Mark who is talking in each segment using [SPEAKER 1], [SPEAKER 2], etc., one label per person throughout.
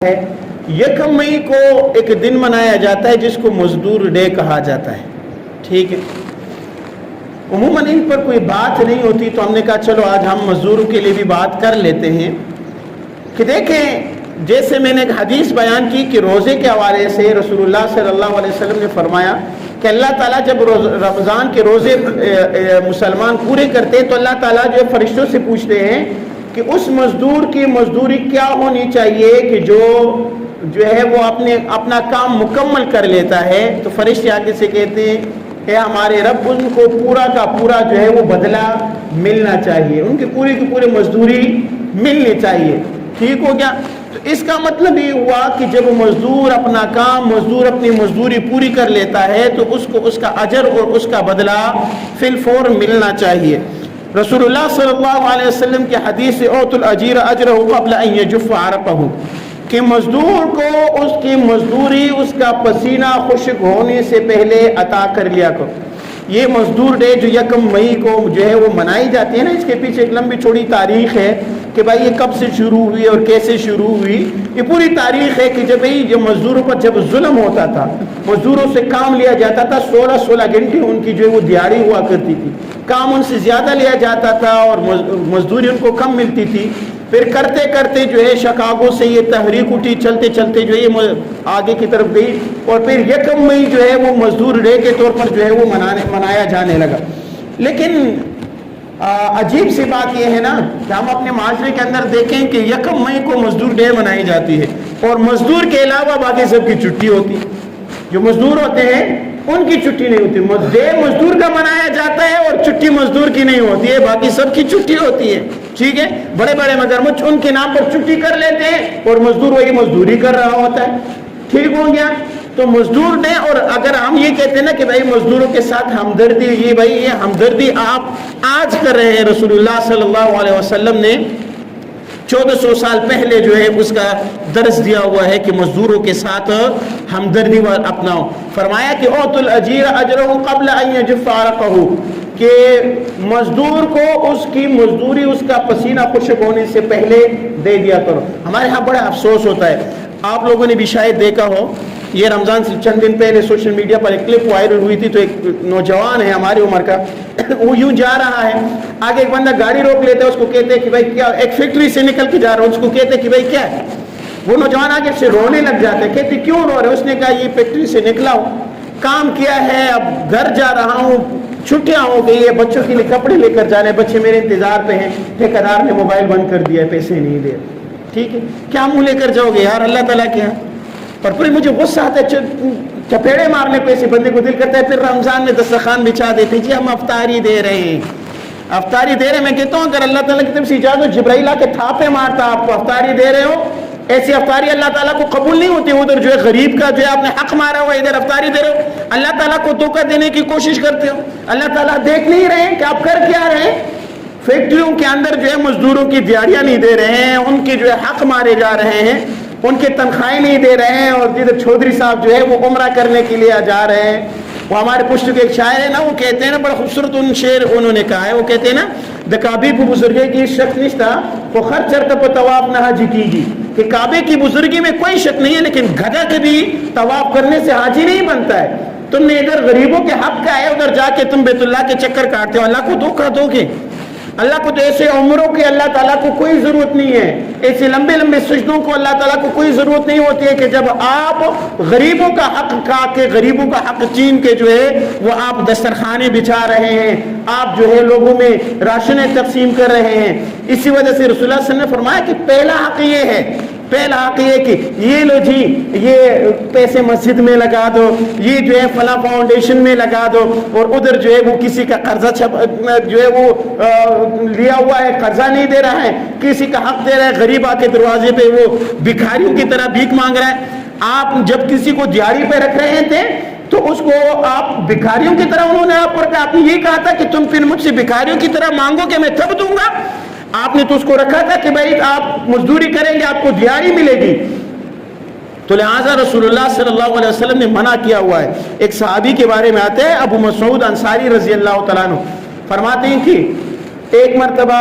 [SPEAKER 1] ہے یکم مئی کو ایک دن منایا جاتا ہے جس کو مزدور ڈے کہا جاتا ہے. ٹھیک ہے, عموماً ان پر کوئی بات نہیں ہوتی تو ہم نے کہا چلو آج ہم مزدوروں کے لیے بھی بات کر لیتے ہیں کہ دیکھیں جیسے میں نے ایک حدیث بیان کی کہ روزے کے حوالے سے رسول اللہ صلی اللہ علیہ وسلم نے فرمایا کہ اللہ تعالیٰ جب رمضان کے روزے مسلمان پورے کرتے ہیں تو اللہ تعالیٰ جو فرشتوں سے پوچھتے ہیں کہ اس مزدور کی مزدوری کیا ہونی چاہیے کہ جو ہے وہ اپنا کام مکمل کر لیتا ہے. تو فرشتے آگے سے کہتے ہیں کہ ہمارے رب ان کو پورا کا پورا جو ہے وہ بدلہ ملنا چاہیے, ان کی پوری مزدوری ملنی چاہیے. ٹھیک ہو گیا. تو اس کا مطلب یہ ہوا کہ جب مزدور اپنا کام مزدور اپنی مزدوری پوری کر لیتا ہے تو اس کو اس کا اجر اور اس کا بدلہ فی الفور ملنا چاہیے. رسول اللہ صلی اللہ علیہ وسلم کی حدیث اعطوا الاجیر اجرہ قبل ان یجف عرقہ کہ مزدور کو اس کی مزدوری اس کا پسینہ خشک ہونے سے پہلے عطا کر لیا کرو. یہ مزدور ڈے جو یکم مئی کو جو ہے وہ منائی جاتی ہے نا, اس کے پیچھے ایک لمبی چوڑی تاریخ ہے کہ بھائی یہ کب سے شروع ہوئی اور کیسے شروع ہوئی. یہ پوری تاریخ ہے کہ جب مزدوروں پر جب ظلم ہوتا تھا, مزدوروں سے کام لیا جاتا تھا, 16 گھنٹے ان کی جو ہے وہ دیہڑی ہوا کرتی تھی, کام ان سے زیادہ لیا جاتا تھا اور مزدوری ان کو کم ملتی تھی. پھر کرتے کرتے جو ہے شکاگو سے یہ تحریک اٹھی, چلتے چلتے جو ہے یہ آگے کی طرف گئی اور پھر یکم مئی جو ہے وہ مزدور ڈے کے طور پر جو ہے وہ منایا جانے لگا. لیکن عجیب سی بات یہ ہے نا کہ ہم اپنے معاشرے کے اندر دیکھیں کہ یکم مئی کو مزدور ڈے منائی جاتی ہے اور مزدور کے علاوہ باقی سب کی چھٹی ہوتی ہے. جو مزدور ہوتے ہیں ان کی چھٹی نہیں ہوتی. ڈے مزدور کا منایا جاتا ہے اور چھٹی مزدور کی نہیں ہوتی ہے, باقی سب کی چھٹی ہوتی ہے. ٹھیک ہے, بڑے بڑے مگرمچھ ان کے نام پر چھٹی کر لیتے ہیں اور مزدور وہی مزدوری کر رہا ہوتا ہے. ٹھیک ہو گیا. تو مزدور نے, اور اگر ہم یہ کہتے ہیں نا کہ بھائی مزدوروں کے ساتھ ہمدردی, یہ ہمدردی آپ آج کر رہے ہیں. رسول اللہ صلی اللہ علیہ وسلم نے 1400 سال پہلے جو ہے اس کا درس دیا ہوا ہے کہ مزدوروں کے ساتھ ہمدردی اپناؤ. فرمایا کہ اعطوا الاجیر اجرہ قبل ان یجف عرقہ کہ مزدور کو اس کی مزدوری اس کا پسینہ خشک ہونے سے پہلے دے دیا کرو. ہمارے ہاں بڑا افسوس ہوتا ہے, آپ لوگوں نے بھی شاید دیکھا ہو, یہ رمضان سے چند دن پہلے سوشل میڈیا پر ایک کلپ وائرل ہوئی تھی. تو ایک نوجوان ہے ہماری عمر کا, وہ یوں جا رہا ہے, آگے ایک بندہ گاڑی روک لیتا ہے, اس کو کہتے ہیں کہ بھائی کیا, ایک فیکٹری سے نکل کے جا رہا ہوں, اس کو کہتے ہیں کہ بھائی کیا ہے. وہ نوجوان آگے سے رونے لگ جاتے ہیں, کہتے کیوں رو رہے. اس نے کہا یہ فیکٹری سے نکلا ہوں, کام کیا ہے, اب گھر جا رہا ہوں, چھٹیاں ہو گئی ہے, بچوں کے لیے کپڑے لے کر جانے, بچے میرے انتظار پہ ہیں, ٹھیکیدار نے موبائل بند کر دیا ہے, پیسے نہیں دے. ٹھیک ہے, کیا منہ لے کر جاؤ گے یار اللہ تعالیٰ کے یہاں. اور پھر مجھے غصہ آتا ہے, چپیڑے مارنے پہ سے بندے کو دل کرتا ہے. پھر رمضان میں دسترخوان بچھا دیتے, جی ہم افطاری دے رہے ہیں, افطاری دے رہے ہیں. میں کہتا ہوں اگر اللہ تعالیٰ کی طرف سے اجازت جبرائیل آ کے تھاپے مارتا آپ کو افطاری دے رہے ہو, ایسی افطاری اللہ تعالیٰ کو قبول نہیں ہوتی. ادھر جو ہے غریب کا جو ہے آپ نے حق مارا ہوا, ادھر افطاری دے رہے ہو, اللہ تعالیٰ کو دھوکہ دینے کی کوشش کرتے ہو. اللہ تعالیٰ دیکھ نہیں رہے ہیں کہ آپ کر کیا رہے ہیں. فیکٹریوں کے اندر جو ہے مزدوروں کی دیہڑیاں نہیں دے رہے ہیں, ان کے جو ہے حق مارے جا رہے ہیں, ان کے تنخواہیں نہیں دے رہے ہیں. اور جدھر چودھری صاحب جو ہے وہ عمرہ کرنے کے لیے جا رہے ہیں. وہ ہمارے پشت کے ایک شاعر ہے نا, وہ کہتے ہیں نا, بڑا خوبصورت ان شعر انہوں نے کہا ہے, وہ کہتے ہیں نا دا کعبے کو بزرگی کی شک نشتہ وہ خر چرتا پہ طواف نہ حاجی کی گی, کہ کعبے کی بزرگی میں کوئی شک نہیں ہے لیکن گدھا کے بھی طواف کرنے سے حاجی نہیں بنتا ہے. تم نے ادھر غریبوں کے حق کا ہے, ادھر جا کے تم بیت اللہ کے چکر کاٹتے ہو. اللہ کو دھوکہ دو گے. اللہ کو تو ایسے عمروں کے اللہ تعالیٰ کو کوئی ضرورت نہیں ہے, ایسے لمبے لمبے سجدوں کو اللہ تعالیٰ کو کوئی ضرورت نہیں ہوتی ہے کہ جب آپ غریبوں کا حق کھا کے, غریبوں کا حق چین کے جو ہے وہ آپ دسترخوانے بچھا رہے ہیں, آپ جو ہے لوگوں میں راشنیں تقسیم کر رہے ہیں. اسی وجہ سے رسول اللہ صلی اللہ علیہ وسلم نے فرمایا کہ پہلا حق یہ ہے, پہلا حق یہ کہ یہ لو جی یہ پیسے مسجد میں لگا دو, یہ جو ہے فلاں فاؤنڈیشن میں لگا دو, اور ادھر جو ہے وہ کسی کا قرضہ جو ہے وہ لیا ہوا ہے, قرضہ نہیں دے رہا ہے, کسی کا حق دے رہا ہے, غریب آ کے دروازے پہ وہ بھکاریوں کی طرح بھیک مانگ رہا ہے. آپ جب کسی کو دیہڑی پہ رکھ رہے تھے تو اس کو آپ بھکاریوں کی طرح, انہوں نے آپ پر کہا, آپ نے یہ کہا تھا کہ تم پھر مجھ سے بھکاریوں کی طرح مانگو کہ میں تب دوں گا. آپ نے تو اس کو رکھا تھا کہ بھائی آپ مزدوری کریں گے آپ کو دیہڑی ملے گی. تو لہٰذا رسول اللہ صلی اللہ علیہ وسلم نے منع کیا ہوا ہے. ایک صحابی کے بارے میں آتے ہیں, ابو مسعود انصاری رضی اللہ تعالیٰ عنہ, فرماتے ہیں کہ ایک مرتبہ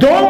[SPEAKER 1] 2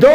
[SPEAKER 1] 2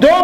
[SPEAKER 1] 2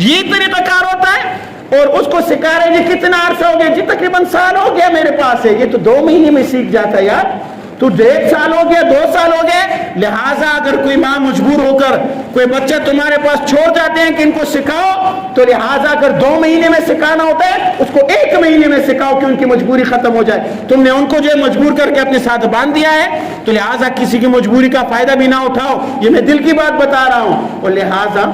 [SPEAKER 1] یہ طریقہ کار ہوتا ہے. اور اس کو سکھا رہے جی کتنا عرصہ ہو گیا؟ جی تقریباً سال ہو گیا میرے پاس ہے. یہ تو 2 مہینے میں سیکھ جاتا ہے یار. تو 1 سال ہو گیا، 2 سال ہو گئے. لہٰذا اگر کوئی ماں مجبور ہو کر کوئی بچہ تمہارے پاس چھوڑ جاتے ہیں کہ ان کو سکھاؤ، تو لہٰذا اگر 2 مہینے میں سکھانا ہوتا ہے اس کو 1 مہینے میں سکھاؤ کہ ان کی مجبوری ختم ہو جائے. تم نے ان کو جو ہے مجبور کر کے اپنے ساتھ باندھ دیا ہے، تو لہٰذا کسی کی مجبوری کا فائدہ بھی نہ اٹھاؤ. یہ میں دل کی بات بتا رہا ہوں. اور لہٰذا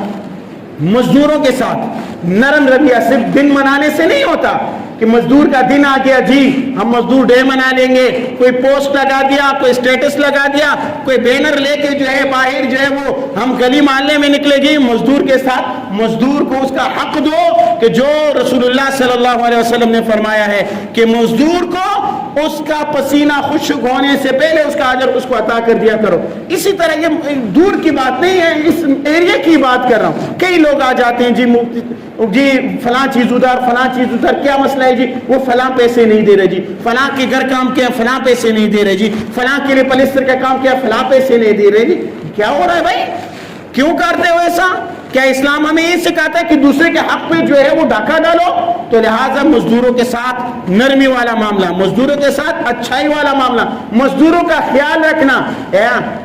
[SPEAKER 1] مزدوروں کے ساتھ نرم رویہ صرف دن منانے سے نہیں ہوتا کہ مزدور کا دن آ گیا جی ہم مزدور ڈے منا لیں گے، کوئی پوسٹ لگا دیا، کوئی اسٹیٹس لگا دیا، کوئی بینر لے کے جو ہے باہر جو ہے وہ ہم گلی محلے میں نکلے جی. مزدور کے ساتھ مزدور کو اس کا حق دو کہ جو رسول اللہ صلی اللہ علیہ وسلم نے فرمایا ہے کہ مزدور کو اس کا پسینہ خشک ہونے سے پہلے اس کا اجر اس کو عطا کر دیا کرو. اسی طرح یہ دور کی بات نہیں ہے، اس ایریا کی بات کر رہا ہوں. کئی لوگ آ جاتے ہیں جی فلاں چیز ادھر، فلاں چیز ادھر، کیا مسئلہ ہے جی؟ وہ فلاں پیسے نہیں دے رہے جی، فلاں کے گھر کام کیا فلاں پیسے نہیں دے رہے جی، فلاں کے لیے پلستر کا کام کیا فلاں پیسے نہیں دے رہے جی. کیا ہو رہا ہے بھائی؟ کیوں کرتے ہو ایسا؟ کیا اسلام ہمیں یہ سکھاتا ہے کہ دوسرے کے حق پہ جو ہے وہ ڈاکہ ڈالو؟ تو لہٰذا مزدوروں کے ساتھ نرمی والا معاملہ، مزدوروں کے ساتھ اچھائی والا معاملہ، مزدوروں کا خیال رکھنا.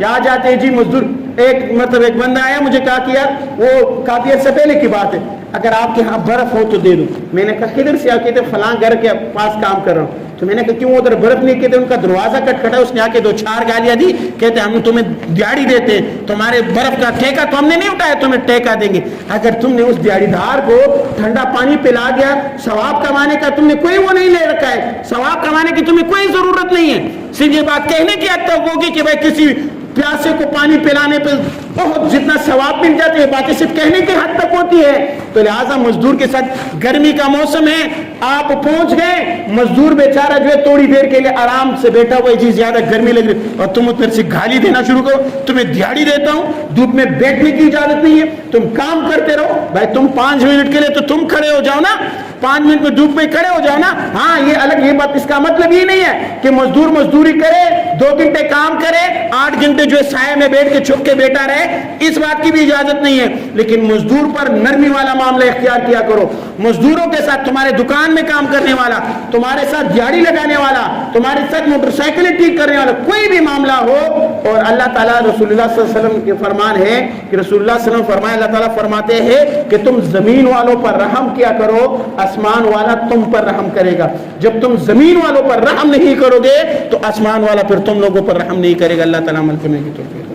[SPEAKER 1] آ جاتے ہیں جی مزدور. ایک بندہ آیا مجھے کہا کہ یار وہ کافی عرصے پہلے کی بات ہے، اگر آپ کے ہاں برف ہو تو دے دو. میں نے کہا کدھر سے آ کے؟ فلاں گھر کے پاس کام کر رہا ہوں. تو میں نے کہا کیوں ادھر برف نہیں؟ کہتے ان کا دروازہ کھٹکھٹا. اس نے آ کے 2-4 گالیاں دی. کہتے ہم تمہیں دیہڑی دیتے ہیں، تمہارے برف کا ٹھیکہ تو ہم نے نہیں اٹھایا، تمہیں ٹھیکہ دیں گے. اگر تم نے اس دیہڑی دار کو ٹھنڈا پانی پلا دیا، ثواب کمانے کا تم نے کوئی وہ نہیں لے رکھا ہے، ثواب کمانے کی تمہیں کوئی ضرورت نہیں ہے. صرف یہ بات کہنے کی حد تک ہوگی کہ بھائی کسی پیاسے کو پانی پلانے پہ بہت جتنا ثواب مل جاتے ہیں، باتیں صرف کہنے کی حد تک ہوتی ہے. تو لہٰذا مزدور کے ساتھ گرمی کا موسم ہے، آپ پہنچ گئے، مزدور بیچارہ جو ہے تھوڑی دیر کے لیے آرام سے بیٹھا ہوا ہے جی زیادہ گرمی لگ رہی، اور تم ادھر سے گالی دینا شروع کرو. تمہیں دیہڑی دیتا ہوں، دھوپ میں بیٹھنے کی اجازت نہیں ہے، تم کام کرتے رہو. بھائی تم 5 منٹ کے لیے تو تم کھڑے ہو جاؤ نا، 5 منٹ میں دھوپ میں کھڑے ہو جاؤ نا. ہاں یہ الگ، یہ بات اس کا مطلب یہ نہیں ہے کہ مزدور مزدوری کرے، 2 گھنٹے کام کرے، 8 گھنٹے جو ہے سائے میں بیٹھ کے چھپ کے بیٹھا رہے، اس بات کی بھی اجازت نہیں ہے. لیکن مزدور پر نرمی والا معاملہ اختیار کیا کرو. مزدوروں کے ساتھ تمہارے دکان میں کام کرنے والا، تمہارے ساتھ دیہڑی لگانے والا، تمہارے ساتھ موٹر سائیکلیں ٹھیک کرنے والا، کوئی بھی معاملہ ہو. اور اللہ تعالیٰ رسول اللہ صلی اللہ علیہ وسلم کے فرمان ہے کہ رسول اللہ صلی اللہ علیہ وسلم فرمائے، اللہ تعالیٰ فرماتے ہیں کہ تم زمین والوں پر رحم کیا کرو، آسمان والا تم پر رحم کرے گا. جب تم زمین والوں پر رحم نہیں کرو گے تو آسمان والا پھر تم لوگوں پر رحم نہیں کرے گا. اللہ تعالیٰ عمل کرنے کی توفیق.